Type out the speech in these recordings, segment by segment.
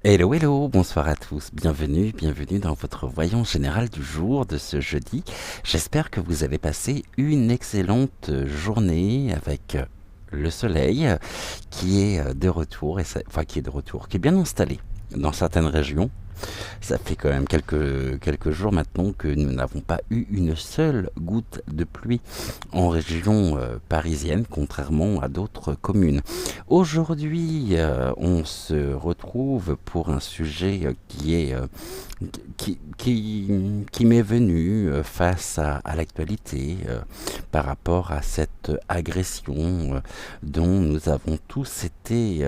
Hello, hello, bonsoir à tous, bienvenue dans votre voyant général du jour de ce jeudi. J'espère que vous avez passé une excellente journée avec le soleil qui est de retour, qui est de retour, qui est bien installé dans certaines régions. Ça fait quand même quelques jours maintenant que nous n'avons pas eu une seule goutte de pluie en région parisienne, contrairement à d'autres communes. Aujourd'hui, on se retrouve pour un sujet qui m'est venu face à l'actualité par rapport à cette agression dont nous avons tous été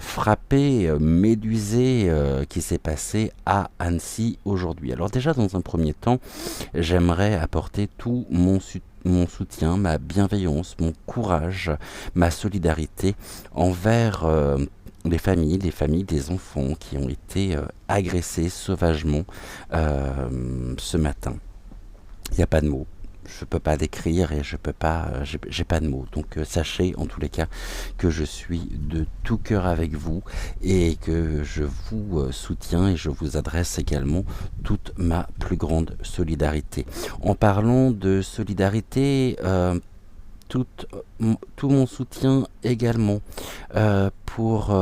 frappé, médusé qui s'est passé à Annecy aujourd'hui. Alors déjà, dans un premier temps, j'aimerais apporter tout mon soutien, ma bienveillance, mon courage, ma solidarité envers les familles des enfants qui ont été agressés sauvagement ce matin. Il n'y a pas de mots. Je peux pas décrire et je peux pas, j'ai pas de mots. Donc sachez en tous les cas que je suis de tout cœur avec vous et que je vous soutiens et je vous adresse également toute ma plus grande solidarité. En parlant de solidarité, tout, tout mon soutien également pour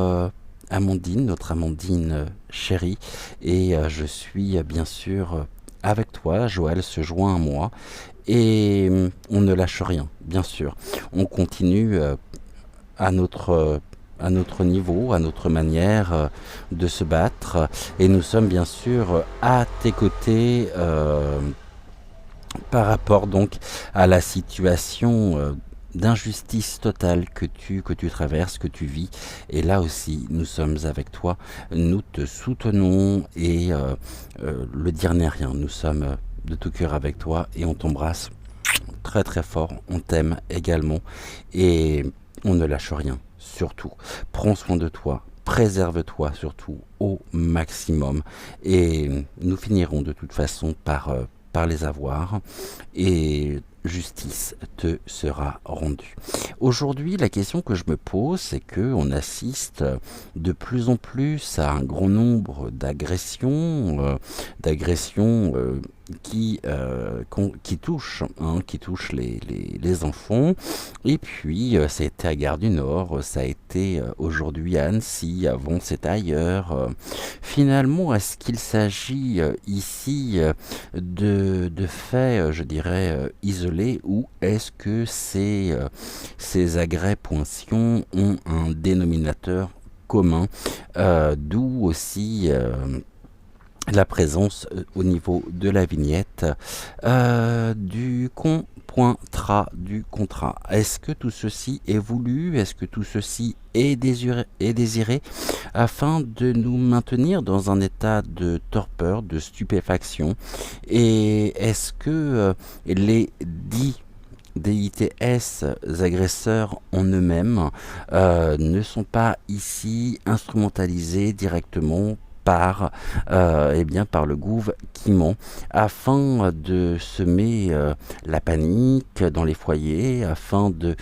Amandine, notre Amandine chérie. Et je suis bien sûr avec toi. Joël se joint à moi. Et on ne lâche rien, bien sûr. On continue à notre niveau, à notre manière de se battre. Et nous sommes bien sûr à tes côtés par rapport donc à la situation d'injustice totale que tu traverses, que tu vis. Et là aussi, nous sommes avec toi. Nous te soutenons et le dire n'est rien. Nous sommes de tout cœur avec toi et on t'embrasse très très fort. On t'aime également et on ne lâche rien. Surtout, prends soin de toi. Préserve-toi surtout au maximum et nous finirons de toute façon par les avoir et justice te sera rendue. Aujourd'hui, la question que je me pose, c'est que on assiste de plus en plus à un grand nombre d'agressions qui touchent les enfants. Et puis, ça a été à Gare du Nord, ça a été aujourd'hui à Annecy, avant c'était ailleurs. Finalement, est-ce qu'il s'agit ici de faits, je dirais, isolés, ou est-ce que ces agrès-pointions ont un dénominateur commun, d'où aussi la présence au niveau de la vignette du du contrat. Est-ce que tout ceci est voulu? Est-ce que tout ceci est désiré afin de nous maintenir dans un état de torpeur, de stupéfaction? Et est-ce que les dits DITS agresseurs en eux-mêmes ne sont pas ici instrumentalisés directement par le gouvernement afin de semer la panique dans les foyers, afin de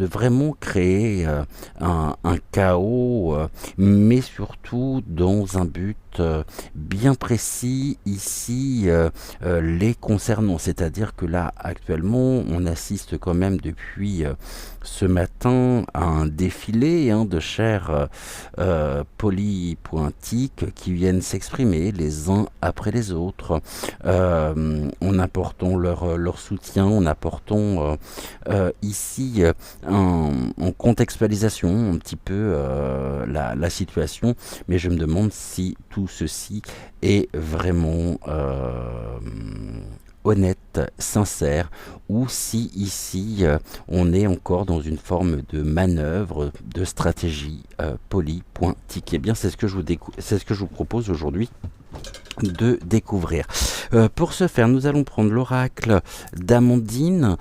vraiment créer un chaos, mais surtout dans un but bien précis ici les concernant. C'est-à-dire que là, actuellement, on assiste quand même depuis ce matin à un défilé de chers polypointiques qui viennent s'exprimer les uns après les autres, en apportant leur soutien, en apportant ici en contextualisation un petit peu la situation, mais je me demande si tout ceci est vraiment honnête, sincère, ou si ici on est encore dans une forme de manœuvre, de stratégie polypointique. Eh bien, c'est ce que je vous propose aujourd'hui de découvrir. Pour ce faire, nous allons prendre l'oracle d'Amandine,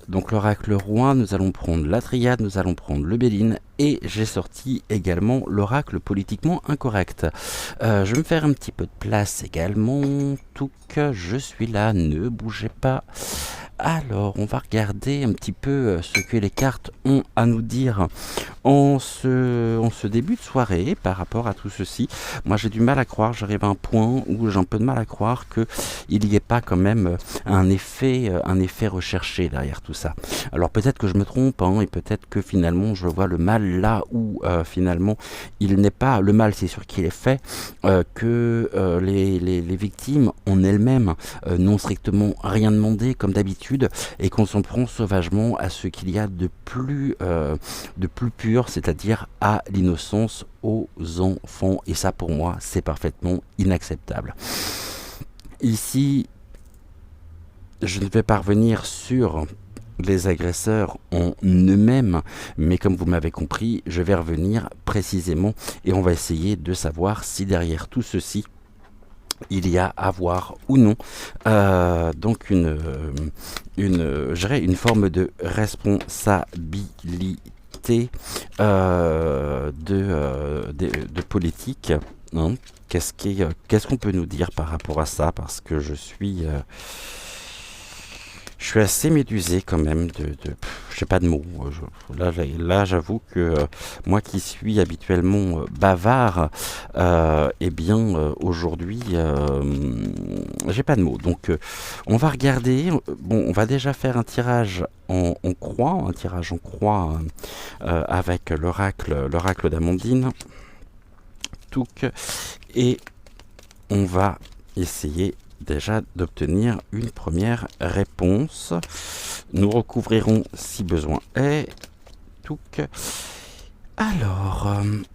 donc l'oracle roi, nous allons prendre la triade, nous allons prendre le Béline, et j'ai sorti également l'oracle politiquement incorrect. Je vais me faire un petit peu de place également, tout que je suis là, ne bougez pas. Alors, on va regarder un petit peu ce que les cartes ont à nous dire en ce début de soirée, par rapport à tout ceci, moi j'ai du mal à croire, j'arrive à un point où j'ai un peu de mal à croire qu'il n'y ait pas quand même un effet recherché derrière tout ça. Alors peut-être que je me trompe, hein, et peut-être que finalement je vois le mal là où finalement il n'est pas. Le mal, c'est sûr qu'il est fait, que les victimes en elles-mêmes n'ont strictement rien demandé comme d'habitude et qu'on s'en prend sauvagement à ce qu'il y a de plus pur, c'est-à-dire à l'innocence, aux enfants. Et ça, pour moi, c'est parfaitement inacceptable. Ici, je ne vais pas revenir sur les agresseurs en eux-mêmes, mais comme vous m'avez compris, je vais revenir précisément et on va essayer de savoir si derrière tout ceci, il y a à voir ou non donc je dirais une forme de responsabilité de politique, hein. Qu'est-ce qu'on peut nous dire par rapport à ça? Parce que je suis assez médusé quand même je sais pas de mots. Là, j'avoue que moi qui suis habituellement bavard, eh bien aujourd'hui, j'ai pas de mots. Donc on va regarder. Bon, on va déjà faire un tirage en croix, avec l'oracle d'Amandine. Touk, et on va essayer déjà d'obtenir une première réponse. Nous recouvrirons si besoin est. Touk. Alors,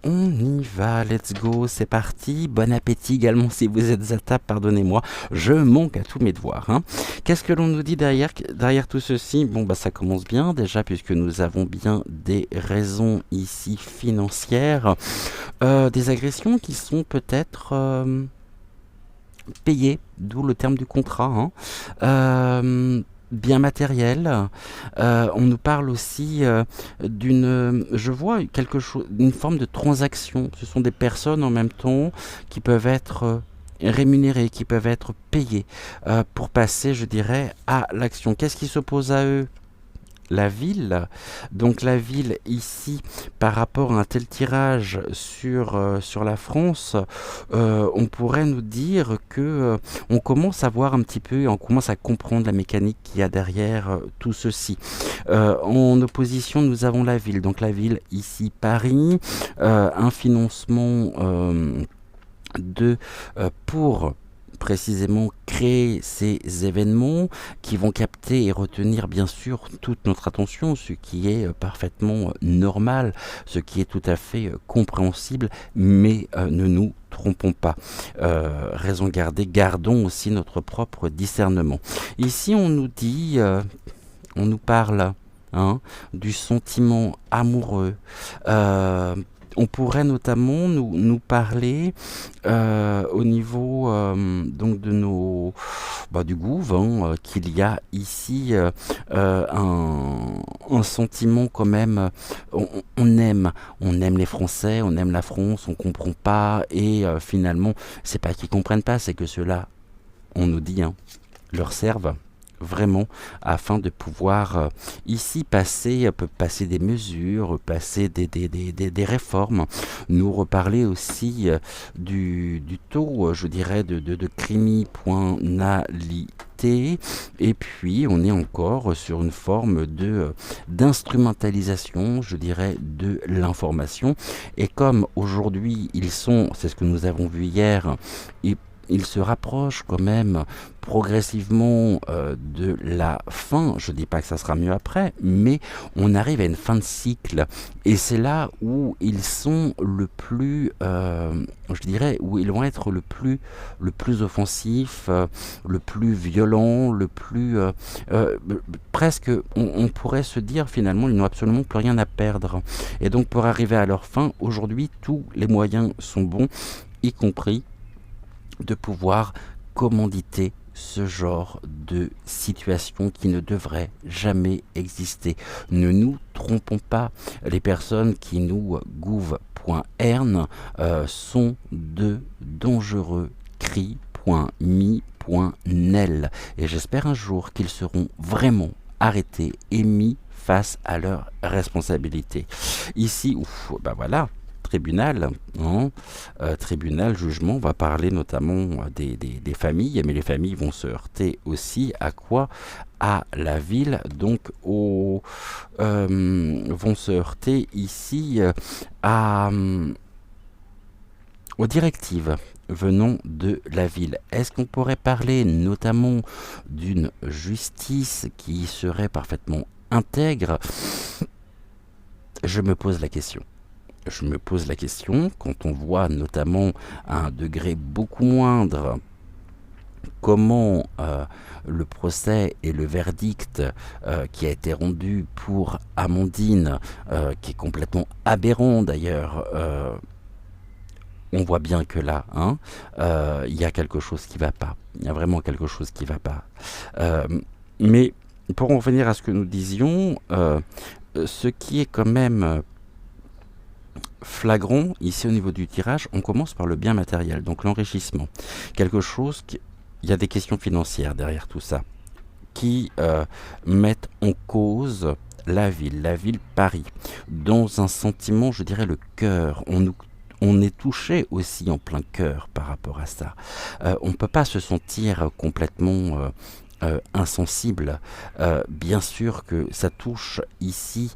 on y va, let's go, c'est parti. Bon appétit également si vous êtes à table, pardonnez-moi, je manque à tous mes devoirs, hein. Qu'est-ce que l'on nous dit derrière tout ceci? Bon, bah ça commence bien déjà, puisque nous avons bien des raisons ici financières, des agressions qui sont peut-être payées, d'où le terme du contrat, hein. Bien matériel. On nous parle aussi je vois quelque chose, une forme de transaction. Ce sont des personnes en même temps qui peuvent être rémunérées, qui peuvent être payées pour passer, je dirais, à l'action. Qu'est-ce qui s'oppose à eux? La ville. Donc la ville ici, par rapport à un tel tirage sur la France, on pourrait nous dire que on commence à voir un petit peu, on commence à comprendre la mécanique qu'il y a derrière tout ceci. En opposition, nous avons la ville. Donc la ville ici, Paris, un financement pour précisément créer ces événements qui vont capter et retenir bien sûr toute notre attention, ce qui est parfaitement normal, ce qui est tout à fait compréhensible, mais ne nous trompons pas. Raison gardée, gardons aussi notre propre discernement. Ici on nous dit, on nous parle, hein, du sentiment amoureux. On pourrait notamment nous parler au niveau donc de du gouv, hein, qu'il y a ici un sentiment quand même. On aime les Français, on aime la France, on comprend pas et finalement c'est pas qu'ils comprennent pas, c'est que ceux-là, on nous dit, hein, leur servent vraiment afin de pouvoir ici passer des mesures, passer des réformes, nous reparler aussi du taux, je dirais, de criminalité. Et puis on est encore sur une forme d'instrumentalisation, je dirais, de l'information. Et comme aujourd'hui c'est ce que nous avons vu hier, ils se rapprochent quand même progressivement de la fin. Je ne dis pas que ça sera mieux après, mais on arrive à une fin de cycle. Et c'est là où ils sont le plus, je dirais, où ils vont être le plus offensif, le plus violent, le plus... presque, on pourrait se dire finalement, ils n'ont absolument plus rien à perdre. Et donc pour arriver à leur fin, aujourd'hui, tous les moyens sont bons, y compris de pouvoir commanditer ce genre de situation qui ne devrait jamais exister. Ne nous trompons pas, les personnes qui nous gouv.ern sont de dangereux cris.mi.nel et j'espère un jour qu'ils seront vraiment arrêtés et mis face à leurs responsabilités. Ici, ouf, bah voilà, tribunal, hein, tribunal, jugement, on va parler notamment des familles, mais les familles vont se heurter aussi à quoi? À la ville, donc vont se heurter ici aux directives venant de la ville. Est-ce qu'on pourrait parler notamment d'une justice qui serait parfaitement intègre? Je me pose la question. Je me pose la question quand on voit notamment à un degré beaucoup moindre comment le procès et le verdict qui a été rendu pour Amandine, qui est complètement aberrant d'ailleurs, on voit bien que là, hein, il y a quelque chose qui ne va pas. Il y a vraiment quelque chose qui ne va pas. Mais pour en revenir à ce que nous disions, ce qui est quand même flagrant ici au niveau du tirage, on commence par le bien matériel, donc l'enrichissement. Quelque chose qui... Il y a des questions financières derrière tout ça, qui mettent en cause la ville Paris, dans un sentiment, je dirais, le cœur. On est touché aussi en plein cœur par rapport à ça. On ne peut pas se sentir complètement insensible. Bien sûr que ça touche ici,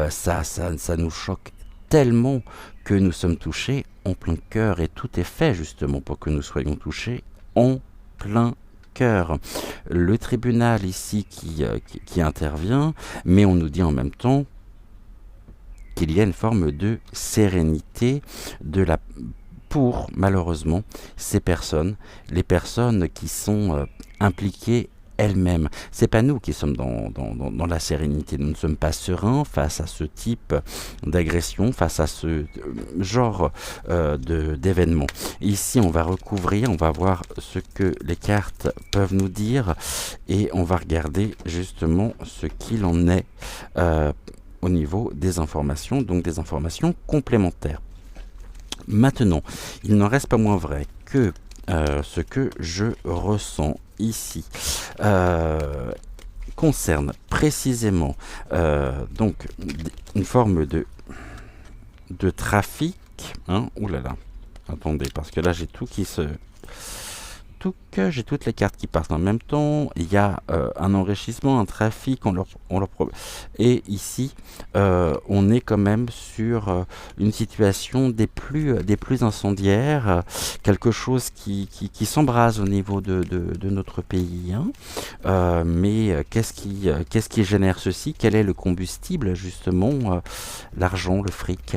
ça nous choque tellement que nous sommes touchés en plein cœur, et tout est fait justement pour que nous soyons touchés en plein cœur. Le tribunal ici qui intervient, mais on nous dit en même temps qu'il y a une forme de sérénité pour malheureusement ces personnes, les personnes qui sont impliquées elles-mêmes. C'est pas nous qui sommes dans la sérénité. Nous ne sommes pas sereins face à ce type d'agression, face à ce genre d'événement. Ici, on va recouvrir, on va voir ce que les cartes peuvent nous dire, et on va regarder justement ce qu'il en est au niveau des informations, donc des informations complémentaires. Maintenant, il n'en reste pas moins vrai que ce que je ressens ici concerne précisément donc une forme de trafic. Hein, ouh là là, attendez, parce que là j'ai tout qui se... j'ai toutes les cartes qui partent en même temps. Il y a un enrichissement, un trafic, et ici on est quand même sur une situation des plus incendiaires, quelque chose qui s'embrase au niveau de notre pays, hein. Mais qu'est-ce qui génère ceci? Quel est le combustible justement? L'argent, le fric,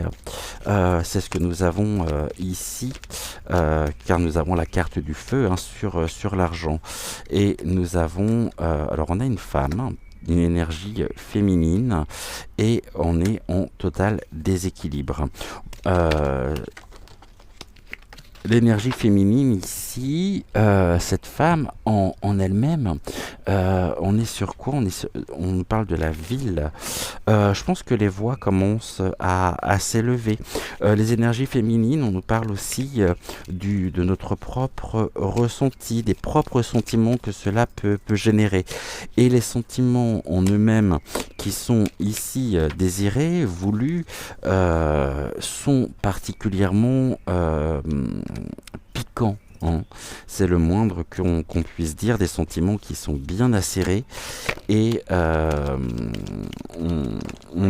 c'est ce que nous avons ici, car nous avons la carte du feu, hein, sur l'argent. Et nous avons, alors on a une femme, une énergie féminine, et on est en total déséquilibre. L'énergie féminine ici, cette femme en elle-même, on est sur quoi? On parle de la ville. Je pense que les voix commencent à s'élever. Les énergies féminines, on nous parle aussi de notre propre ressenti, des propres sentiments que cela peut générer. Et les sentiments en eux-mêmes qui sont ici désirés, voulus, sont particulièrement piquants. Hein. C'est le moindre qu'on puisse dire, des sentiments qui sont bien acérés, et on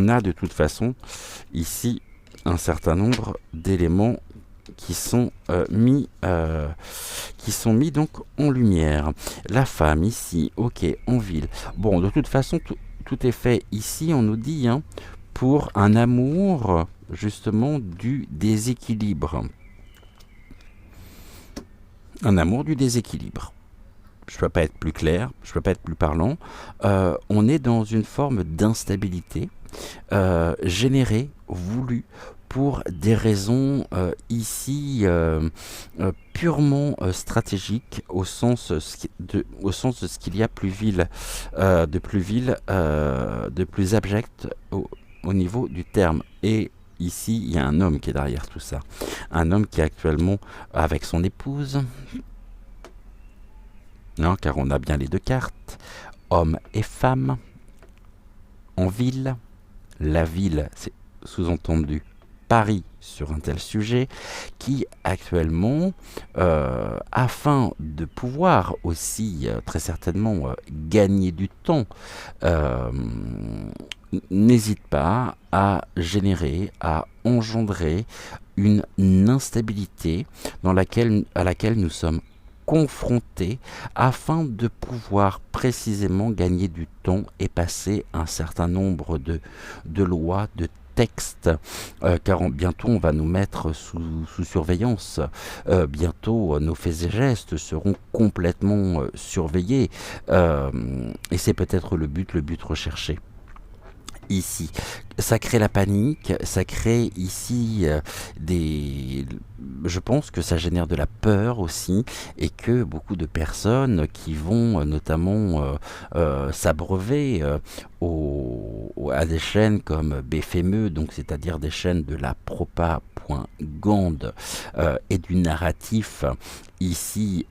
a de toute façon ici un certain nombre d'éléments qui sont mis donc en lumière. La femme ici, ok, en ville. Bon, de toute façon, tout est fait ici, on nous dit, hein, pour un amour justement du déséquilibre. Un amour du déséquilibre. Je ne peux pas être plus clair, je ne peux pas être plus parlant. On est dans une forme d'instabilité générée, voulue, pour des raisons ici purement stratégiques, au sens de ce qu'il y a plus vil, de plus abject au niveau du terme. Et ici, il y a un homme qui est derrière tout ça. Un homme qui est actuellement avec son épouse. Non, car on a bien les deux cartes, homme et femme. en ville. La ville, c'est sous-entendu Paris sur un tel sujet, qui actuellement, afin de pouvoir aussi très certainement gagner du temps, euh, n'hésite pas à générer, à engendrer une instabilité à laquelle nous sommes confrontés afin de pouvoir précisément gagner du temps et passer un certain nombre de lois, de textes, car bientôt on va nous mettre sous surveillance. Bientôt nos faits et gestes seront complètement surveillés, et c'est peut-être le but recherché ici. Ça crée la panique, ça crée ici des... Je pense que ça génère de la peur aussi, et que beaucoup de personnes qui vont notamment s'abreuver à des chaînes comme BFME, donc c'est-à-dire des chaînes de la propagande et du narratif ici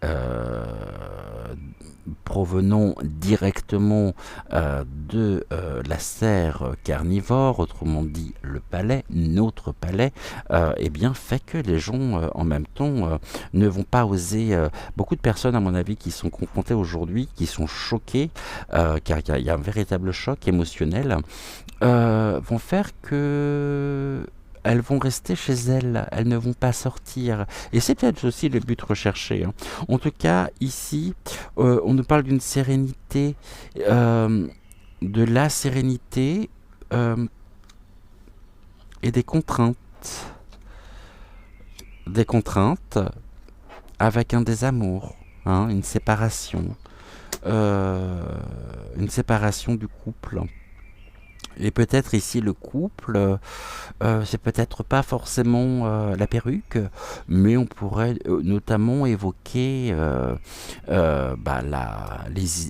provenant directement de la serre carnivore, autrement dit le palais, notre palais, eh bien fait que les gens en même temps ne vont pas oser. Beaucoup de personnes, à mon avis, qui sont confrontées aujourd'hui, qui sont choquées, car il y a un véritable choc émotionnel, vont faire que elles vont rester chez elles, elles ne vont pas sortir. Et c'est peut-être aussi le but recherché, hein. En tout cas, ici, on nous parle d'une sérénité, de la sérénité et des contraintes. Des contraintes avec un désamour, hein, une séparation du couple. Et peut-être ici le couple, c'est peut-être pas forcément la perruque, mais on pourrait notamment évoquer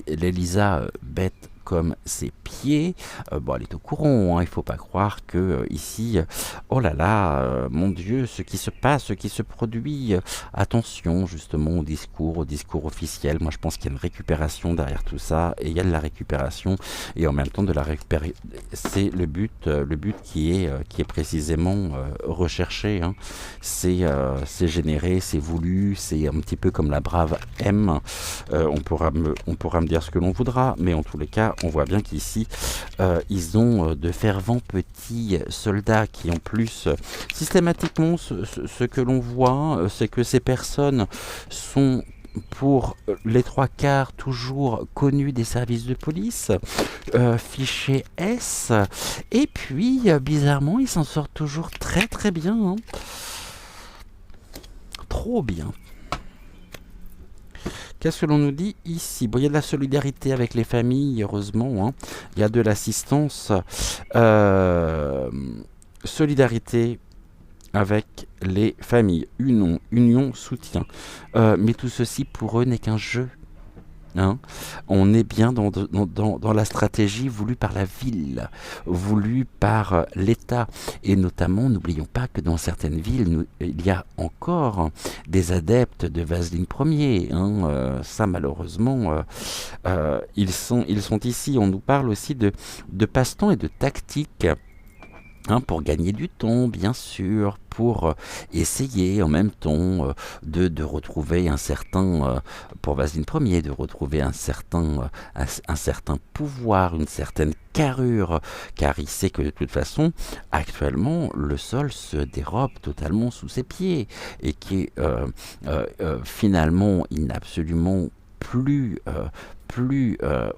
l'Elisa bête comme ses pieds. Bon, elle est au courant, hein, il ne faut pas croire que ici, oh là là, mon Dieu, ce qui se passe, ce qui se produit, attention justement au discours officiel. Moi je pense qu'il y a une récupération derrière tout ça, et il y a de la récupération, et en même temps de la récupérer. C'est le but qui est précisément recherché, hein. C'est généré, c'est voulu, c'est un petit peu comme la brave M. On pourra me dire ce que l'on voudra, mais en tous les cas, on voit bien qu'ici, ils ont de fervents petits soldats qui, en plus, systématiquement, ce que l'on voit, c'est que ces personnes sont pour les trois quarts toujours connus des services de police, fichés S, et puis bizarrement ils s'en sortent toujours très très bien, hein. Trop bien. Qu'est-ce que l'on nous dit ici? Bon, il y a de la solidarité avec les familles, heureusement, hein. Il y a de l'assistance, solidarité avec les familles, union, soutien. Mais tout ceci pour eux n'est qu'un jeu, hein. On est bien dans la stratégie voulue par la ville, voulue par l'État. Et notamment, n'oublions pas que dans certaines villes, il y a encore des adeptes de Vaseline Premier, hein. Ça, malheureusement, ils sont ici. On nous parle aussi de passe-temps et de tactique. Hein, pour gagner du temps, bien sûr, pour essayer en même temps de retrouver un certain, pour Vaseline Premier, de retrouver un certain pouvoir, une certaine carrure, car il sait que de toute façon, actuellement, le sol se dérobe totalement sous ses pieds, et qui finalement, il n'a absolument plus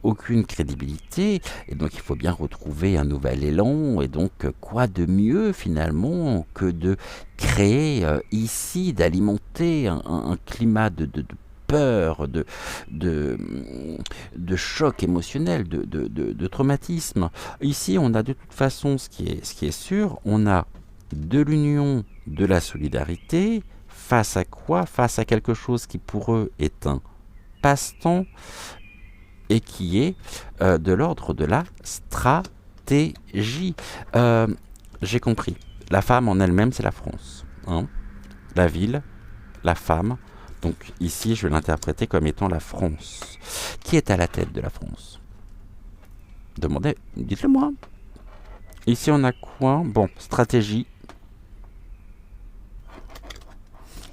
aucune crédibilité, et donc il faut bien retrouver un nouvel élan. Et donc quoi de mieux finalement que de créer ici, d'alimenter un climat de peur, de choc émotionnel, de traumatisme. Ici, on a de toute façon, ce qui est sûr, on a de l'union, de la solidarité, face à quoi? Face à quelque chose qui pour eux est un passe-temps, et qui est de l'ordre de la stratégie. J'ai compris. La femme en elle-même, c'est la France, hein. La ville, la femme. Donc ici, je vais l'interpréter comme étant la France. Qui est à la tête de la France? Demandez, dites-le moi. Ici, on a quoi? Bon, stratégie,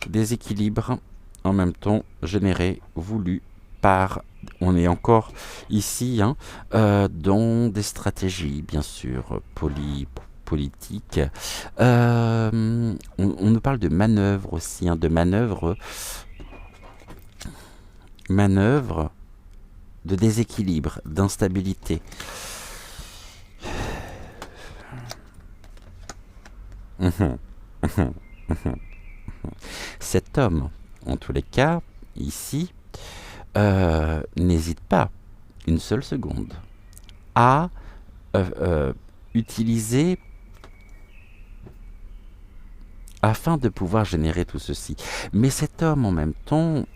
déséquilibre, en même temps généré, voulu par... On est encore ici hein, dans des stratégies, bien sûr, politiques. On nous parle de manœuvre aussi, hein, de manœuvre de déséquilibre, d'instabilité. Cet homme, en tous les cas, ici, n'hésite pas une seule seconde à utiliser afin de pouvoir générer tout ceci. Mais cet homme, en même temps,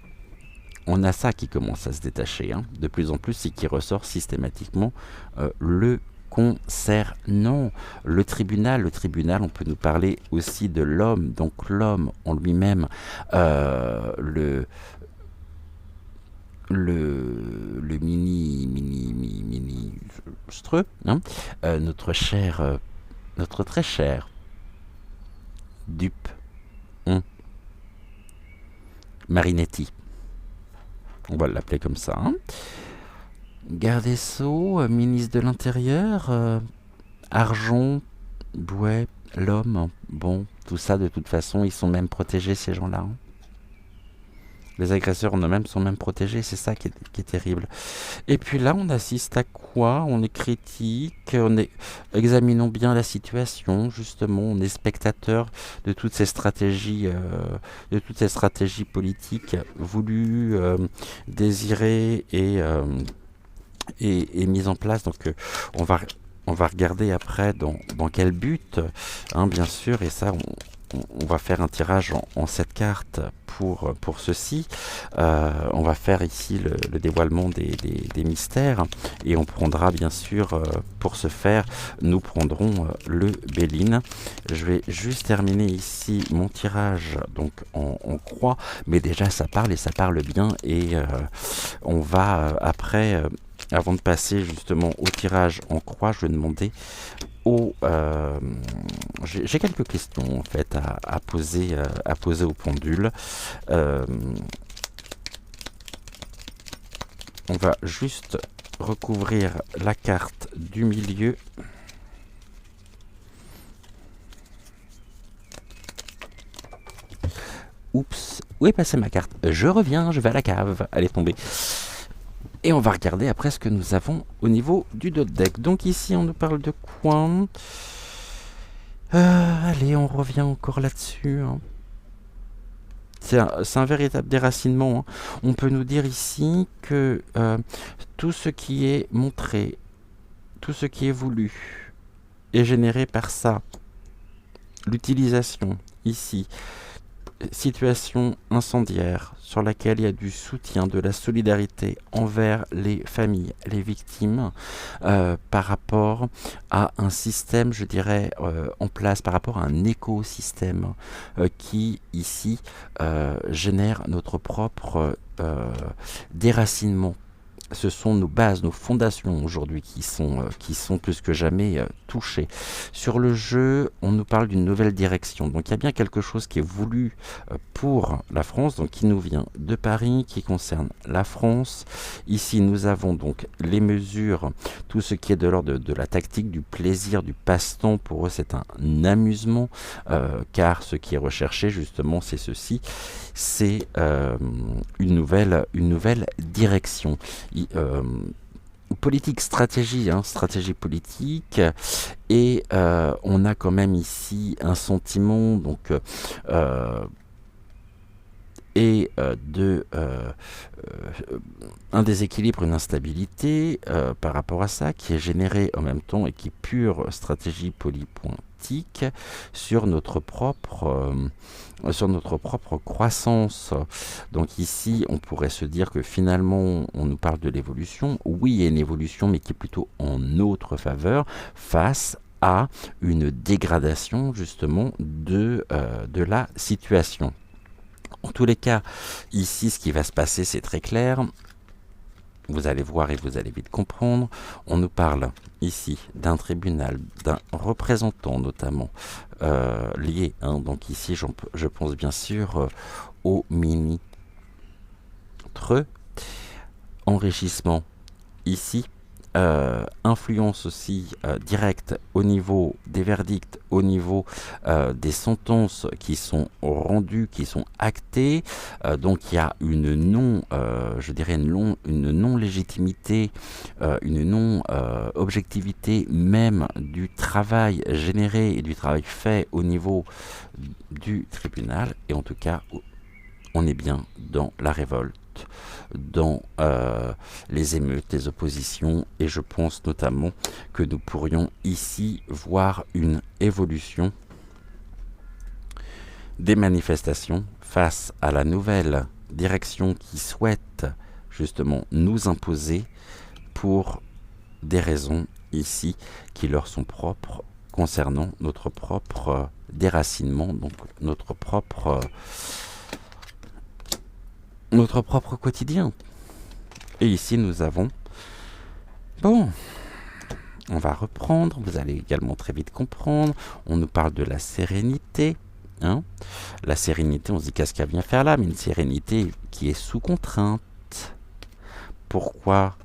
on a ça qui commence à se détacher hein, de plus en plus et qui ressort systématiquement le concernant. Le tribunal, on peut nous parler aussi de l'homme, donc l'homme en lui-même, le mini hein, notre très cher dupe, hein, Marinetti. On va l'appeler comme ça. Hein. Garde des Sceaux, ministre de l'Intérieur, argent, ouais, l'homme, bon, tout ça de toute façon, ils sont même protégés ces gens-là. Hein. Les agresseurs en eux-mêmes sont même protégés, c'est ça qui est terrible. Et puis là, on assiste à quoi? On est critique, examinons bien la situation, justement, on est spectateur de toutes ces stratégies, politiques voulues, désirées et mises en place. Donc, on va regarder après dans quel but, hein, bien sûr, et ça, on va faire un tirage en 7 cartes pour ceci. On va faire ici le dévoilement des mystères et on prendra bien sûr, pour ce faire, nous prendrons le Béline. Je vais juste terminer ici mon tirage donc en croix, mais déjà ça parle et ça parle bien et on va après... avant de passer justement au tirage en croix, je vais demander j'ai quelques questions en fait à poser au pendule. On va juste recouvrir la carte du milieu. Oups, où est passée ma carte? Je reviens, je vais à la cave. Elle est tombée. Et on va regarder après ce que nous avons au niveau du dos de deck. Donc ici, on nous parle de quoi? Allez, on revient encore là-dessus. Hein. C'est un véritable déracinement. Hein. On peut nous dire ici que tout ce qui est montré, tout ce qui est voulu, est généré par ça. L'utilisation, ici, situation incendiaire sur laquelle il y a du soutien, de la solidarité envers les familles, les victimes, par rapport à un système, je dirais, en place, par rapport à un écosystème qui, ici, génère notre propre déracinement. Ce sont nos bases, nos fondations aujourd'hui qui sont plus que jamais touchées. Sur le jeu, on nous parle d'une nouvelle direction. Donc il y a bien quelque chose qui est voulu pour la France, donc qui nous vient de Paris, qui concerne la France. Ici, nous avons donc les mesures, tout ce qui est de l'ordre de la tactique, du plaisir, du passe-temps. Pour eux, c'est un amusement, car ce qui est recherché, justement, c'est ceci. C'est une nouvelle direction. Politique, stratégie, hein, stratégie politique, et on a quand même ici un sentiment donc un déséquilibre, une instabilité par rapport à ça, qui est généré en même temps et qui est pure stratégie polypointique sur notre propre croissance. Donc ici, on pourrait se dire que finalement, on nous parle de l'évolution. Oui, il y a une évolution, mais qui est plutôt en notre faveur face à une dégradation justement de la situation. En tous les cas, ici, ce qui va se passer, c'est très clair. vous allez voir et vous allez vite comprendre. On nous parle ici d'un tribunal, d'un représentant notamment lié. Hein, donc ici, je pense bien sûr au ministre. Enrichissement ici. Influence aussi directe au niveau des verdicts, au niveau des sentences qui sont rendues, qui sont actées. Donc il y a une non, je dirais une non-légitimité, une non-objectivité même du travail généré et du travail fait au niveau du tribunal. Et en tout cas, on est bien dans la révolte, dans les émeutes, les oppositions, et je pense notamment que nous pourrions ici voir une évolution des manifestations face à la nouvelle direction qui souhaite justement nous imposer pour des raisons ici qui leur sont propres concernant notre propre déracinement, donc notre propre quotidien. Et ici nous avons, bon, on va reprendre, vous allez également très vite comprendre, on nous parle de la sérénité. Hein, la sérénité, on se dit qu'est-ce qu'elle vient faire là, mais une sérénité qui est sous contrainte. Pourquoi ?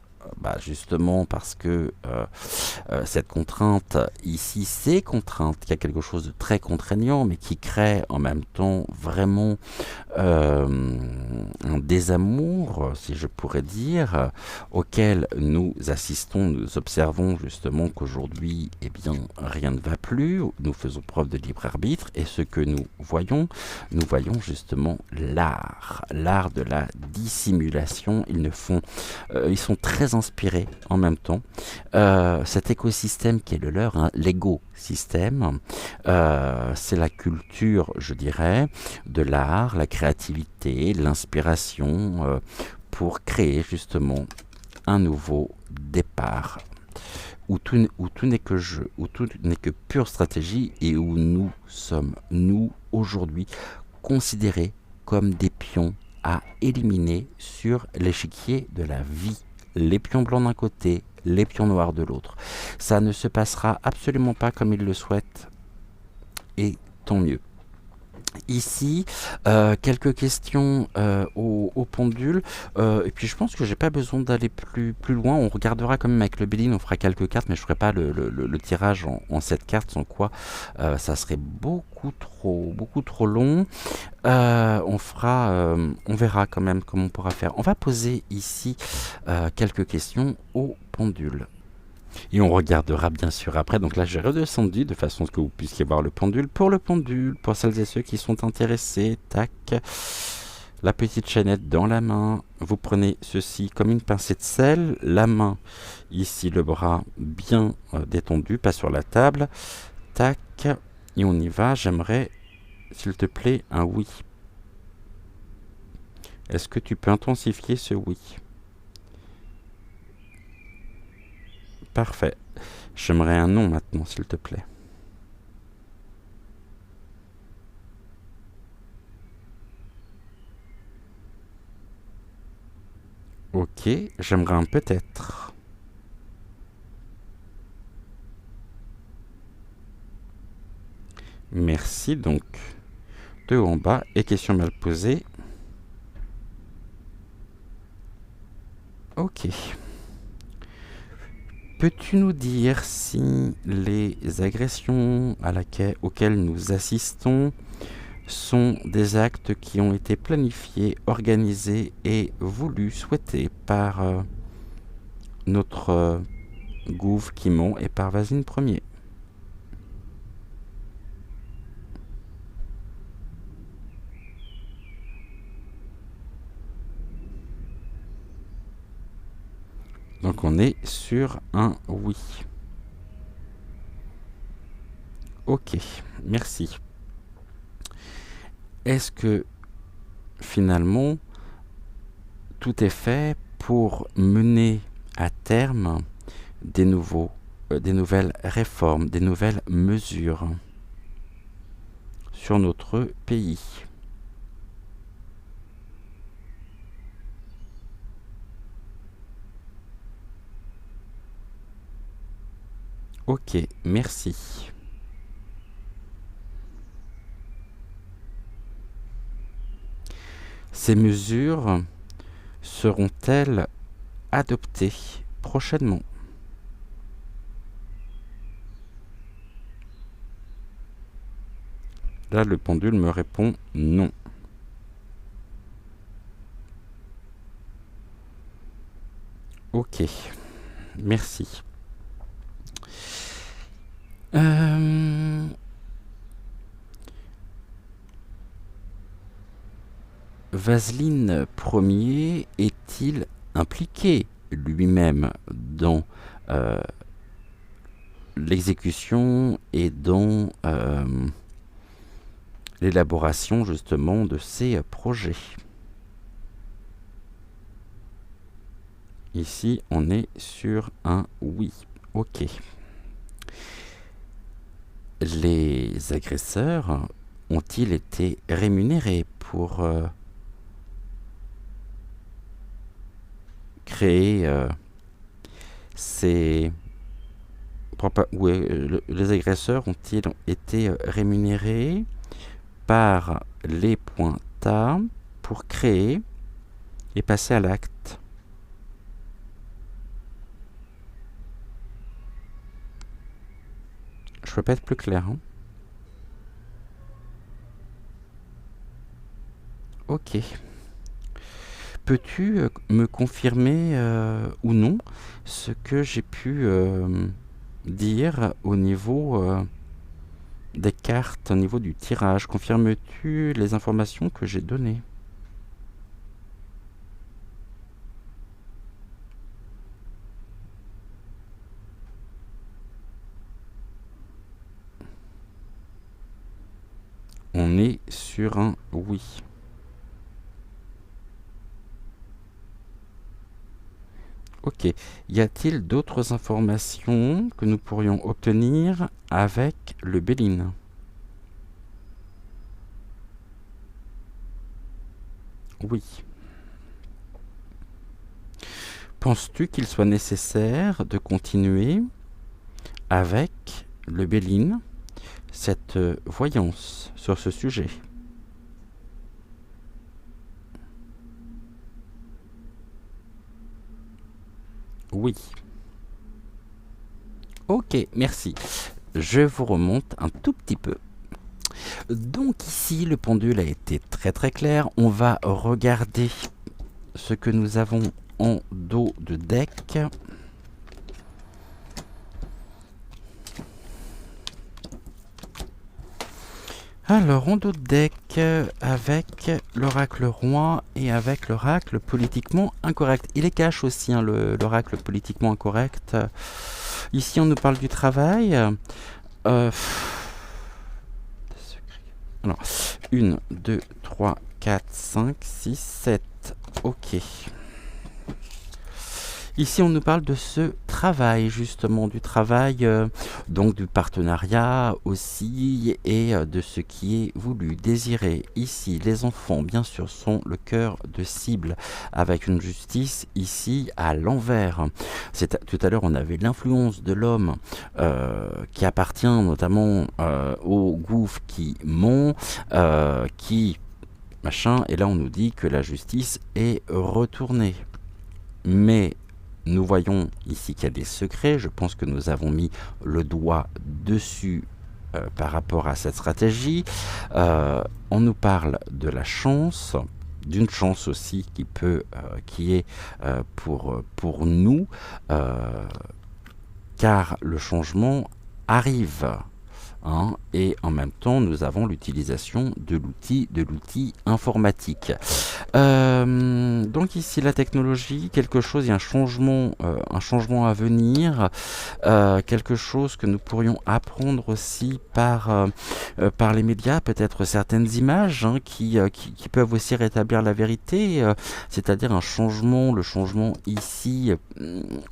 Justement parce que cette contrainte, ici, c'est contrainte, qu'il y a quelque chose de très contraignant, mais qui crée en même temps vraiment un désamour, si je pourrais dire, auquel nous assistons, nous observons justement qu'aujourd'hui, eh bien, rien ne va plus, nous faisons preuve de libre arbitre, et ce que nous voyons justement l'art de la dissimulation. Ils sont très inspirés en même temps. Cet écosystème qui est le leur, hein, l'égo-système, c'est la culture, je dirais, de l'art, la créativité, l'inspiration, pour créer justement un nouveau départ où tout n'est que jeu, où tout n'est que pure stratégie et où nous sommes, nous, aujourd'hui, considérés comme des pions à éliminer sur l'échiquier de la vie. Les pions blancs d'un côté, les pions noirs de l'autre. Ça ne se passera absolument pas comme ils le souhaitent, et tant mieux. Ici, quelques questions au pendule, et puis je pense que j'ai pas besoin d'aller plus loin. On regardera quand même avec le Béline, on fera quelques cartes, mais je ferai pas le tirage en 7 cartes, sans quoi ça serait beaucoup trop long. On verra quand même comment on pourra faire. On va poser ici quelques questions au pendule. Et on regardera bien sûr après. Donc là, j'ai redescendu de façon à ce que vous puissiez voir le pendule. Pour le pendule, pour celles et ceux qui sont intéressés, tac, la petite chaînette dans la main. Vous prenez ceci comme une pincée de sel. La main, ici, le bras bien détendu, pas sur la table. Tac, et on y va. J'aimerais, s'il te plaît, un oui. Est-ce que tu peux intensifier ce oui ? Parfait. J'aimerais un non maintenant, s'il te plaît. Ok, j'aimerais un peut-être. Merci, donc. De haut en bas, et question mal posée. Ok. Peux-tu nous dire si les agressions auxquelles nous assistons sont des actes qui ont été planifiés, organisés et voulus, souhaités par notre Gouv Kimon et par Vasine Ier? Donc on est sur un oui. Ok, merci. Est-ce que finalement tout est fait pour mener à terme des nouvelles réformes, des nouvelles mesures sur notre pays? Ok, merci. Ces mesures seront-elles adoptées prochainement? Là, le pendule me répond non. Ok, merci. Vaseline Ier est-il impliqué lui-même dans l'exécution et dans l'élaboration justement de ces projets? Ici, on est sur un oui. Ok. Les agresseurs ont-ils été rémunérés pour créer ces... les agresseurs ont-ils été rémunérés par les pointas pour créer et passer à l'acte? Je peux pas être plus clair, hein. Ok. Peux-tu me confirmer ou non ce que j'ai pu dire au niveau des cartes, au niveau du tirage? Confirmes-tu les informations que j'ai données? On est sur un oui. Ok. Y a-t-il d'autres informations que nous pourrions obtenir avec le Béline? Oui. Penses-tu qu'il soit nécessaire de continuer avec le Béline cette voyance sur ce sujet? Oui. Ok, merci. Je vous remonte un tout petit peu. Donc ici, le pendule a été très très clair. On va regarder ce que nous avons en dos de deck. Alors, en dos de deck, avec l'oracle roi et avec l'oracle politiquement incorrect. Il est cache aussi, hein, l'oracle politiquement incorrect. Ici, on nous parle du travail. Alors, 1, 2, 3, 4, 5, 6, 7. Ok. Ici, on nous parle de ce travail, justement, du travail, donc du partenariat aussi, et de ce qui est voulu, désiré. Ici, les enfants, bien sûr, sont le cœur de cible, avec une justice ici à l'envers. Tout à l'heure, on avait l'influence de l'homme qui appartient notamment au gouffre qui ment, qui... machin, et là on nous dit que la justice est retournée. Mais nous voyons ici qu'il y a des secrets. Je pense que nous avons mis le doigt dessus par rapport à cette stratégie. On nous parle de la chance, d'une chance aussi qui est pour nous, car le changement arrive. Hein, et en même temps, nous avons l'utilisation de l'outil informatique. Donc ici, la technologie, quelque chose, il y a un changement à venir, quelque chose que nous pourrions apprendre aussi par les médias, peut-être certaines images hein, qui peuvent aussi rétablir la vérité, c'est-à-dire le changement ici,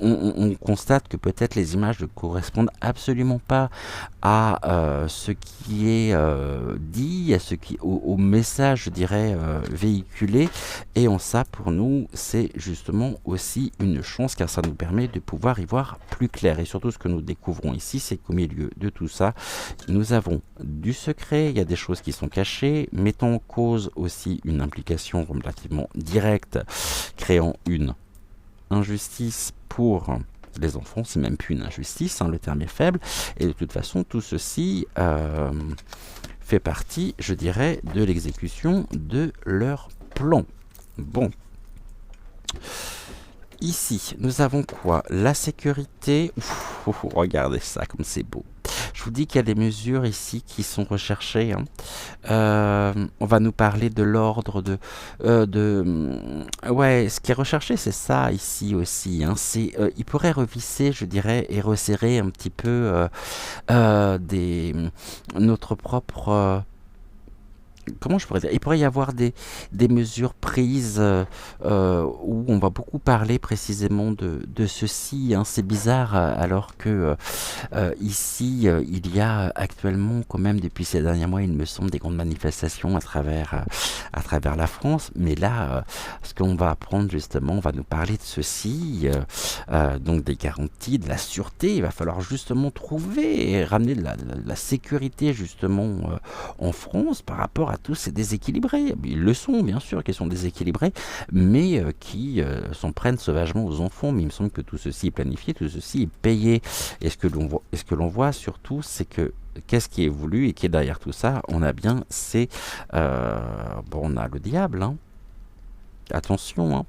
on constate que peut-être les images ne correspondent absolument pas à ce qui est dit, au message, je dirais, véhiculé. Et en ça, pour nous, c'est justement aussi une chance, car ça nous permet de pouvoir y voir plus clair. Et surtout, ce que nous découvrons ici, c'est qu'au milieu de tout ça, nous avons du secret, il y a des choses qui sont cachées, mettant en cause aussi une implication relativement directe, créant une injustice pour les enfants. C'est même plus une injustice, hein, le terme est faible. Et de toute façon, tout ceci fait partie, je dirais, de l'exécution de leur plan. Bon. Ici, nous avons quoi? La sécurité. Regardez ça, comme c'est beau. Je vous dis qu'il y a des mesures ici qui sont recherchées. Hein. On va nous parler de l'ordre ouais, ce qui est recherché, c'est ça ici aussi. Hein. Il pourrait revisser, je dirais, et resserrer un petit peu notre propre... comment je pourrais dire? Il pourrait y avoir des mesures prises où on va beaucoup parler précisément de ceci. Hein. C'est bizarre alors que ici, il y a actuellement quand même depuis ces derniers mois, il me semble, des grandes manifestations à travers la France. Mais là, ce qu'on va apprendre justement, on va nous parler de ceci, donc des garanties, de la sûreté. Il va falloir justement trouver et ramener de la sécurité justement en France par rapport à tous ces déséquilibrés. Ils le sont, bien sûr, qu'ils sont déséquilibrés, mais qui s'en prennent sauvagement aux enfants. Mais il me semble que tout ceci est planifié, tout ceci est payé. Et ce que l'on voit surtout, c'est que qu'est-ce qui est voulu et qui est derrière tout ça? On a bien, on a le diable, hein. Attention, hein.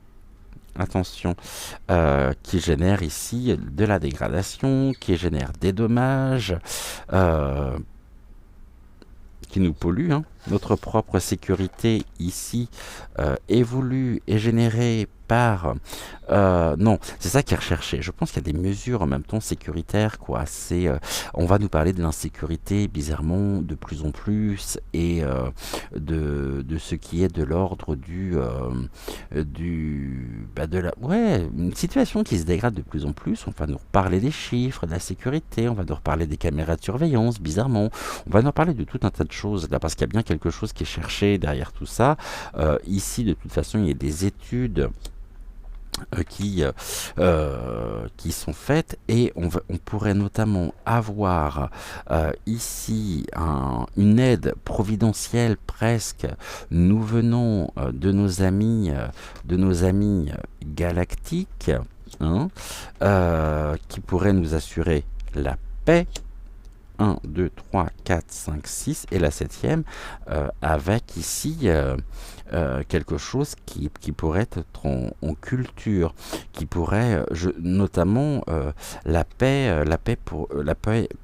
Attention, qui génère ici de la dégradation, qui génère des dommages, qui nous pollue. Hein. Notre propre sécurité ici est voulue et générée par... non, c'est ça qui est recherché. Je pense qu'il y a des mesures en même temps sécuritaires, quoi. On va nous parler de l'insécurité, bizarrement, de plus en plus, et de ce qui est de l'ordre ouais, une situation qui se dégrade de plus en plus. On va nous reparler des chiffres, de la sécurité, on va nous reparler des caméras de surveillance, bizarrement. On va nous reparler de tout un tas de choses, là, parce qu'il y a bien quelque chose qui est cherché derrière tout ça. Ici, de toute façon, il y a des études qui sont faites, et on pourrait notamment avoir ici une aide providentielle presque nous venant de nos amis galactiques, hein, qui pourrait nous assurer la paix. 1, 2, 3, 4, 5, 6 et la septième avec ici quelque chose qui pourrait être en culture, qui pourrait notamment la paix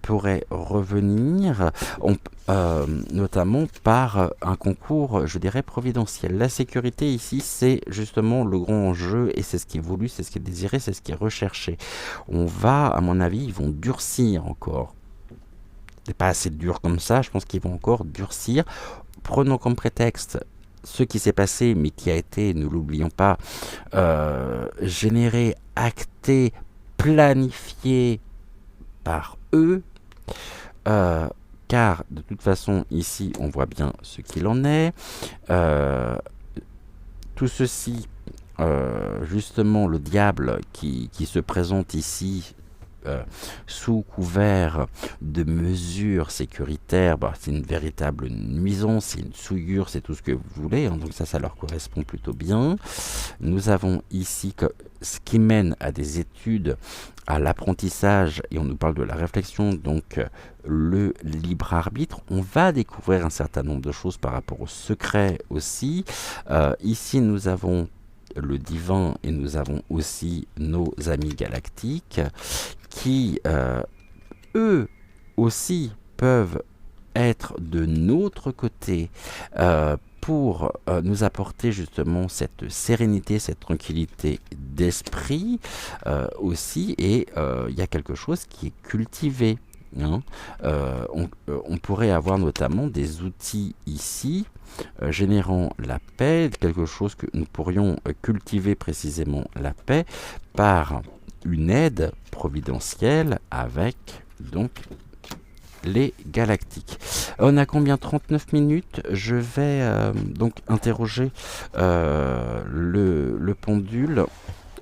pourrait revenir notamment par un concours, je dirais, providentiel. La sécurité ici, c'est justement le grand enjeu, et c'est ce qui est voulu, c'est ce qui est désiré, c'est ce qui est recherché. On va, à mon avis, ils vont durcir encore. C'est pas assez dur comme ça, je pense qu'ils vont encore durcir. Prenons comme prétexte ce qui s'est passé, mais qui a été, ne l'oublions pas, généré, acté, planifié par eux, car de toute façon, ici, on voit bien ce qu'il en est. Tout ceci, justement, le diable qui se présente ici, sous couvert de mesures sécuritaires, c'est une véritable nuisance, c'est une souillure, c'est tout ce que vous voulez, hein, donc ça leur correspond plutôt bien. Nous avons ici ce qui mène à des études, à l'apprentissage, et on nous parle de la réflexion, donc le libre arbitre. On va découvrir un certain nombre de choses par rapport au secret aussi. Ici, nous avons le divin, et nous avons aussi nos amis galactiques qui, eux aussi, peuvent être de notre côté pour nous apporter justement cette sérénité, cette tranquillité d'esprit aussi, et il y a quelque chose qui est cultivé. Hein. On pourrait avoir notamment des outils ici générant la paix, quelque chose que nous pourrions cultiver précisément la paix par une aide providentielle avec donc les galactiques. On a combien? 39 minutes. Je vais donc interroger le pendule.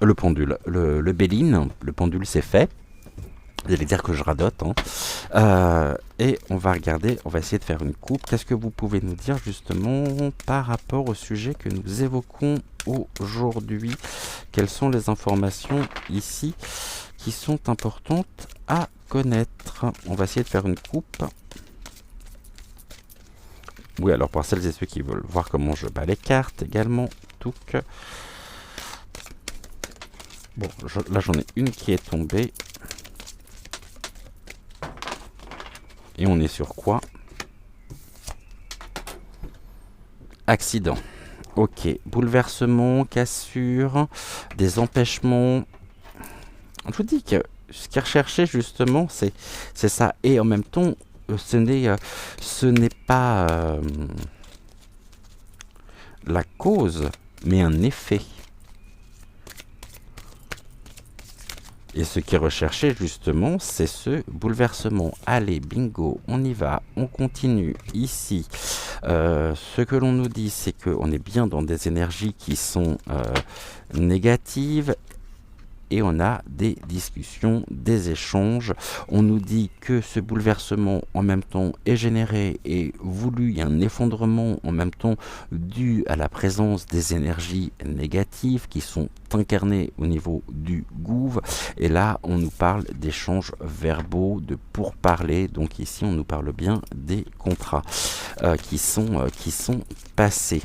Le Béline. Le pendule, c'est fait. Vous allez dire que je radote, hein. Et on va regarder, on va essayer de faire une coupe. Qu'est-ce que vous pouvez nous dire justement par rapport au sujet que nous évoquons aujourd'hui? Quelles sont les informations ici qui sont importantes à connaître? On va essayer de faire une coupe. Oui, alors pour celles et ceux qui veulent voir comment je bats les cartes également, touc. Bon, là j'en ai une qui est tombée. Et on est sur quoi? Accident. Ok. Bouleversement, cassure, des empêchements. Je vous dis que ce qui est recherché justement, c'est ça. Et en même temps, ce n'est pas la cause, mais un effet. Et ce qui est recherché justement, c'est ce bouleversement. Allez, bingo, on y va, on continue. Ici, ce que l'on nous dit, c'est qu'on est bien dans des énergies qui sont négatives. Et on a des discussions, des échanges. On nous dit que ce bouleversement en même temps est généré et voulu. Il y a un effondrement en même temps dû à la présence des énergies négatives qui sont incarnées au niveau du gouv. Et là, on nous parle d'échanges verbaux, de pourparlers. Donc ici, on nous parle bien des contrats qui sont passés.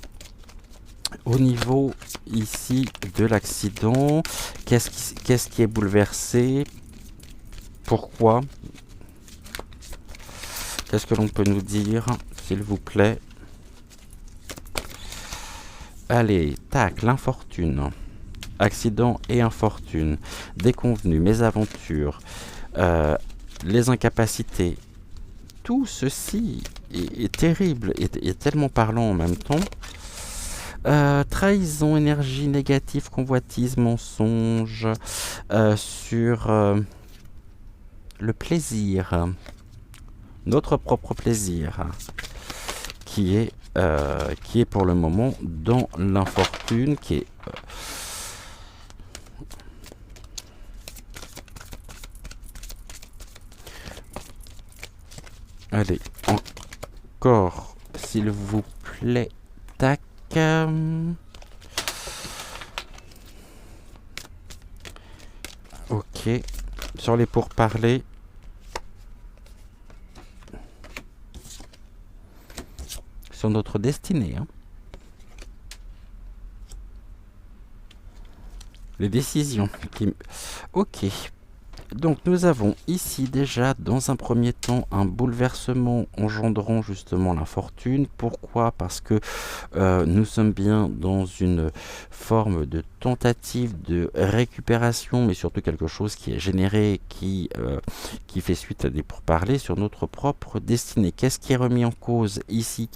Au niveau ici de l'accident, qu'est-ce qui est bouleversé? Pourquoi? Qu'est-ce que l'on peut nous dire, s'il vous plaît? Allez, tac, l'infortune. Accident et infortune. Déconvenus, mésaventures, les incapacités. Tout ceci est terrible et tellement parlant en même temps. Trahison, énergie négative, convoitise, mensonge, sur le plaisir, notre propre plaisir, qui est pour le moment dans l'infortune, qui est allez, encore, s'il vous plaît, tac. Ok, sur les pourparlers, sur notre destinée, hein. Les décisions. Ok. Donc nous avons ici déjà dans un premier temps un bouleversement engendrant justement l'infortune. Pourquoi? Parce que nous sommes bien dans une forme de tentative de récupération, mais surtout quelque chose qui est généré, qui fait suite à des pourparlers sur notre propre destinée. Qu'est-ce qui est remis en cause ici?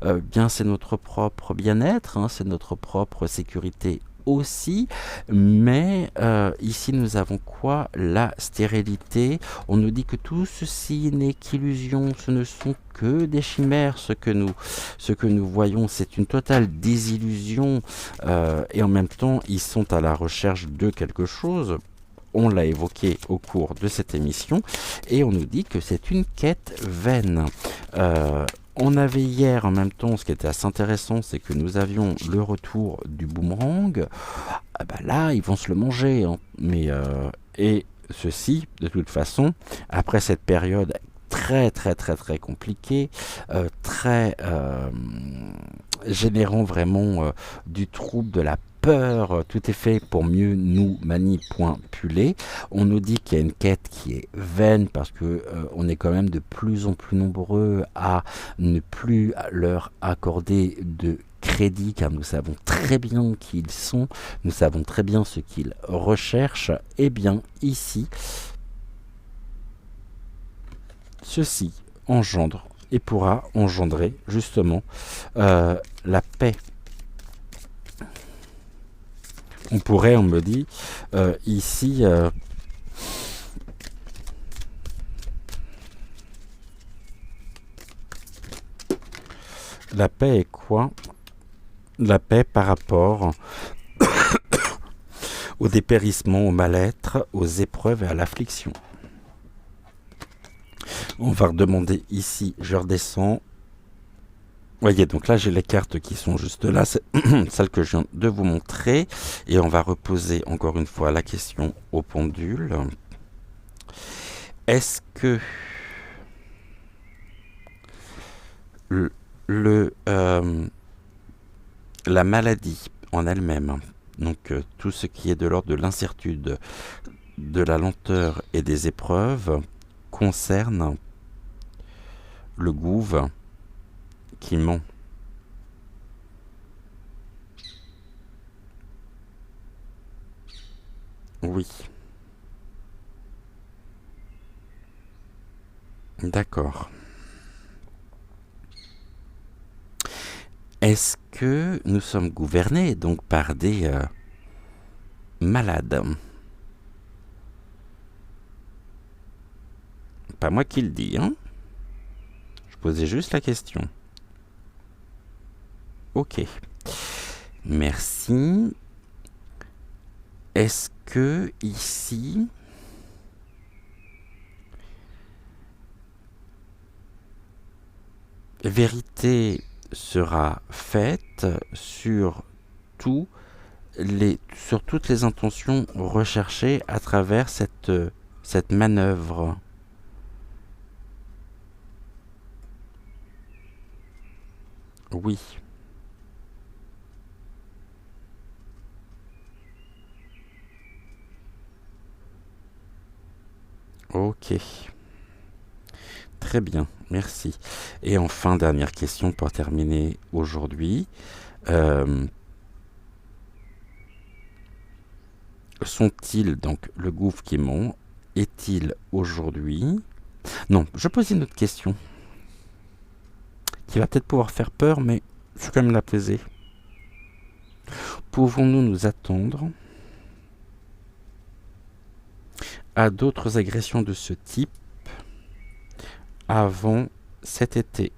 Bien c'est notre propre bien-être, hein, c'est notre propre sécurité aussi, mais ici nous avons quoi? La stérilité. On nous dit que tout ceci n'est qu'illusion, ce ne sont que des chimères, ce que nous voyons, c'est une totale désillusion, et en même temps ils sont à la recherche de quelque chose. On l'a évoqué au cours de cette émission, et on nous dit que c'est une quête vaine. On avait hier en même temps, ce qui était assez intéressant, c'est que nous avions le retour du boomerang. Ah bah là, ils vont se le manger, hein. Mais et ceci, de toute façon, après cette période très compliquée, très générant vraiment du trouble, de la peur, tout est fait pour mieux nous manipuler. On nous dit qu'il y a une quête qui est vaine parce que on est quand même de plus en plus nombreux à ne plus leur accorder de crédit, car nous savons très bien qui ils sont, nous savons très bien ce qu'ils recherchent. Et bien ici, ceci engendre et pourra engendrer justement la paix. On pourrait, on me dit, ici, La paix est quoi? La paix par rapport au dépérissement, au mal-être, aux épreuves et à l'affliction. On va redemander ici, je redescends. Voyez, donc là j'ai les cartes qui sont juste là, c'est celles que je viens de vous montrer. Et on va reposer encore une fois la question au pendule. Est-ce que la maladie en elle-même, donc tout ce qui est de l'ordre de l'incertitude, de la lenteur et des épreuves, concerne le gouve qui ment? Oui. D'accord. Est-ce que nous sommes gouvernés donc par des malades? Pas moi qui le dis, hein? Je posais juste la question. Ok. Merci. Est-ce que ici, vérité sera faite sur sur toutes les intentions recherchées à travers cette manœuvre? Oui. Ok. Très bien, merci. Et enfin, dernière question pour terminer aujourd'hui. Sont-ils, donc le gouffre qui ment, est-il aujourd'hui... Non, je pose une autre question qui va peut-être pouvoir faire peur, mais je vais quand même la poser. Pouvons-nous nous attendre à d'autres agressions de ce type avant cet été?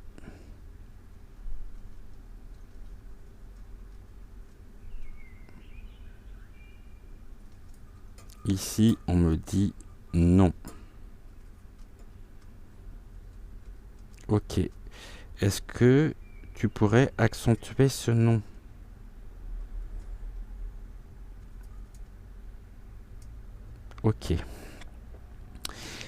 Ici, on me dit non. Ok. Est-ce que tu pourrais accentuer ce non? Ok.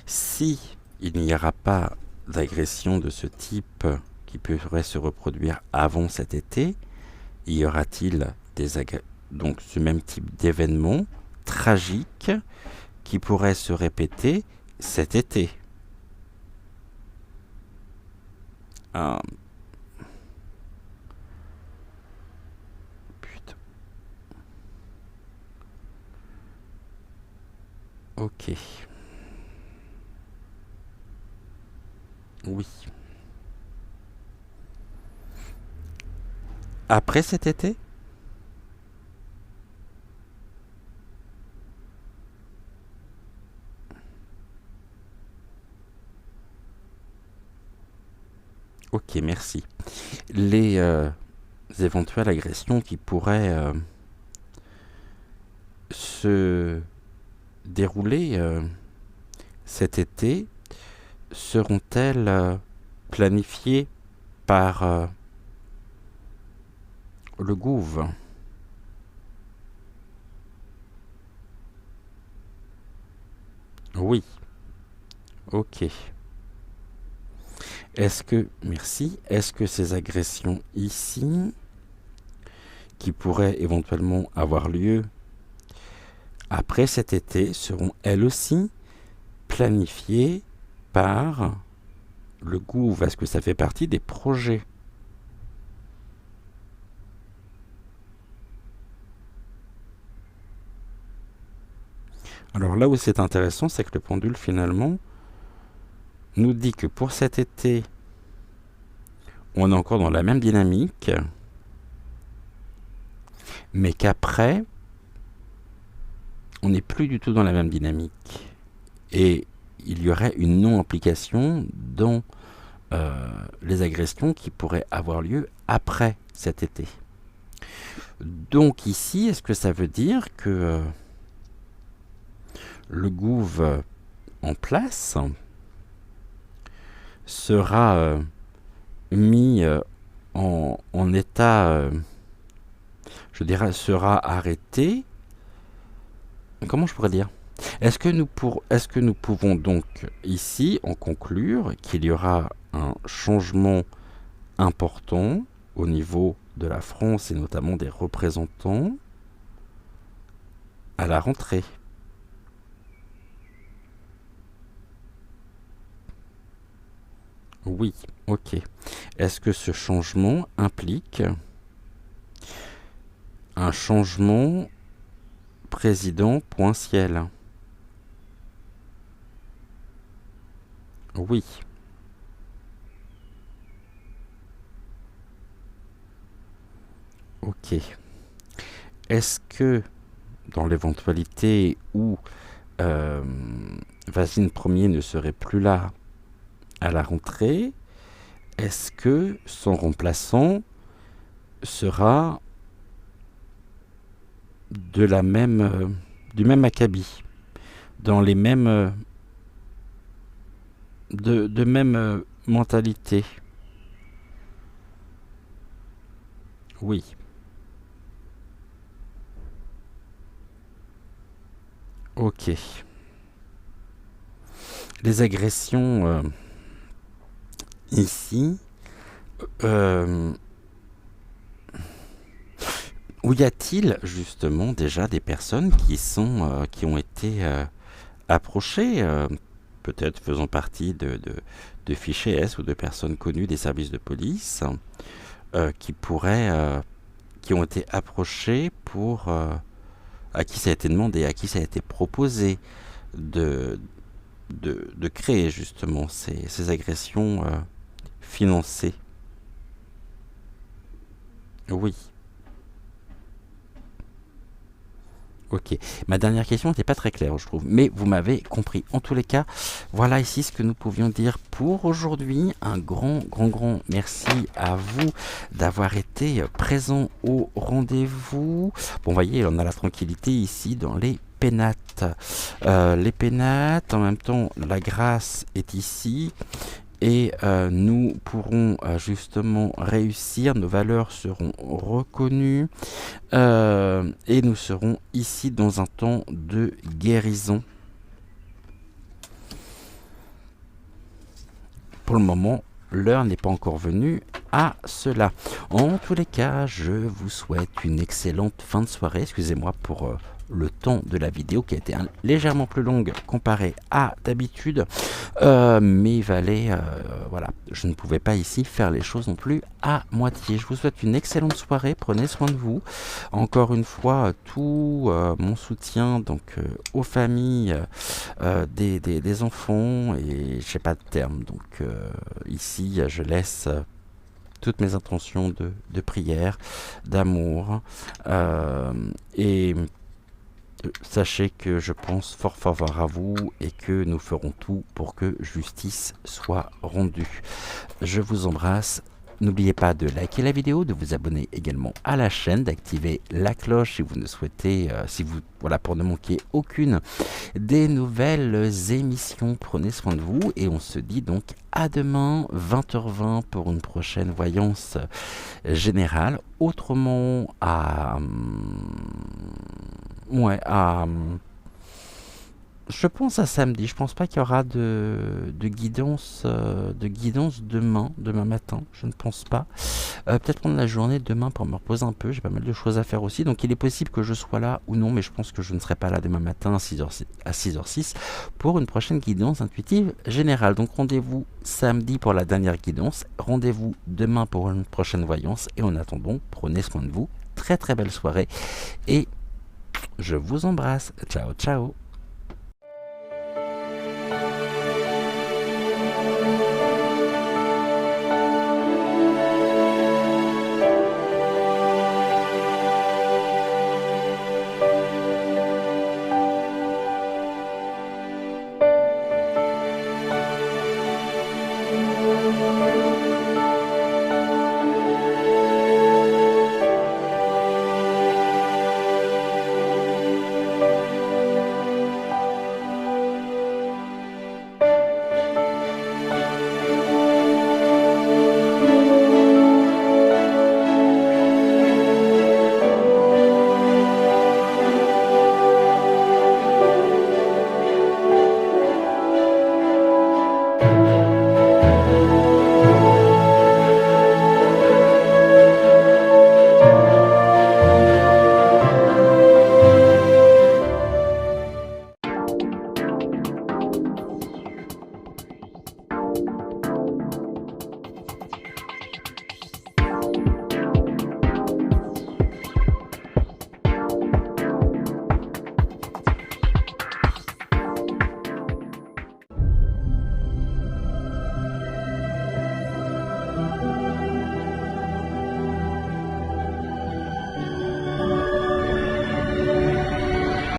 Si il n'y aura pas d'agression de ce type qui pourrait se reproduire avant cet été, y aura-t-il donc ce même type d'événement tragique qui pourrait se répéter cet été? Putain. Ok. Oui. Après cet été? Ok, merci. Les éventuelles agressions qui pourraient se dérouler cet été seront-elles planifiées par le gouv? Oui. Ok. Merci, est-ce que ces agressions ici, qui pourraient éventuellement avoir lieu après cet été, seront elles aussi planifiées par le gouv? Est-ce que ça fait partie des projets? Alors là où c'est intéressant, c'est que le pendule finalement nous dit que pour cet été, on est encore dans la même dynamique, mais qu'après, on n'est plus du tout dans la même dynamique. Et il y aurait une non-implication dans les agressions qui pourraient avoir lieu après cet été. Donc ici, est-ce que ça veut dire que le gouv en place sera mis en état, je dirais, sera arrêté? Comment je pourrais dire? Est-ce que nous pouvons donc ici en conclure qu'il y aura un changement important au niveau de la France et notamment des représentants à la rentrée? Oui, ok. Est-ce que ce changement implique un changement président.ciel? Oui. Ok. Est-ce que, dans l'éventualité où Vasile Ier ne serait plus là à la rentrée, est-ce que son remplaçant sera de la même, du même acabit, dans les mêmes, de même mentalité? Oui. Ok. Les agressions ici, où y a-t-il justement déjà des personnes qui ont été approchées, peut-être faisant partie de fichiers S ou de personnes connues des services de police, qui ont été approchées à qui ça a été demandé, à qui ça a été proposé de, de créer justement ces agressions financées? Oui. Ok. Ma dernière question n'était pas très claire, je trouve, mais vous m'avez compris. En tous les cas, voilà ici ce que nous pouvions dire pour aujourd'hui. Un grand merci à vous d'avoir été présent au rendez-vous. Bon, vous voyez, on a la tranquillité ici dans les pénates. Les pénates, en même temps, la grâce est ici. Et nous pourrons justement réussir, nos valeurs seront reconnues et nous serons ici dans un temps de guérison. Pour le moment, l'heure n'est pas encore venue à cela. En tous les cas, je vous souhaite une excellente fin de soirée. Excusez-moi pour le temps de la vidéo qui a été légèrement plus longue comparé à d'habitude, mais il fallait, voilà, je ne pouvais pas ici faire les choses non plus à moitié. Je vous souhaite une excellente soirée, prenez soin de vous. Encore une fois, tout mon soutien donc aux familles des enfants, et j'ai pas de terme, donc ici je laisse toutes mes intentions de prière, d'amour, et sachez que je pense fort fort à vous et que nous ferons tout pour que justice soit rendue. Je vous embrasse. N'oubliez pas de liker la vidéo, de vous abonner également à la chaîne, d'activer la cloche si vous ne souhaitez, voilà, pour ne manquer aucune des nouvelles émissions. Prenez soin de vous et on se dit donc à demain 20h20 pour une prochaine voyance générale. Autrement, je pense à samedi. Je pense pas qu'il y aura de guidance demain matin. Je ne pense pas. Peut-être prendre la journée demain pour me reposer un peu. J'ai pas mal de choses à faire aussi. Donc il est possible que je sois là ou non, mais je pense que je ne serai pas là demain matin à 6h06 pour une prochaine guidance intuitive générale. Donc rendez-vous samedi pour la dernière guidance. Rendez-vous demain pour une prochaine voyance. Et en attendant, prenez soin de vous. Très belle soirée. Et je vous embrasse. Ciao.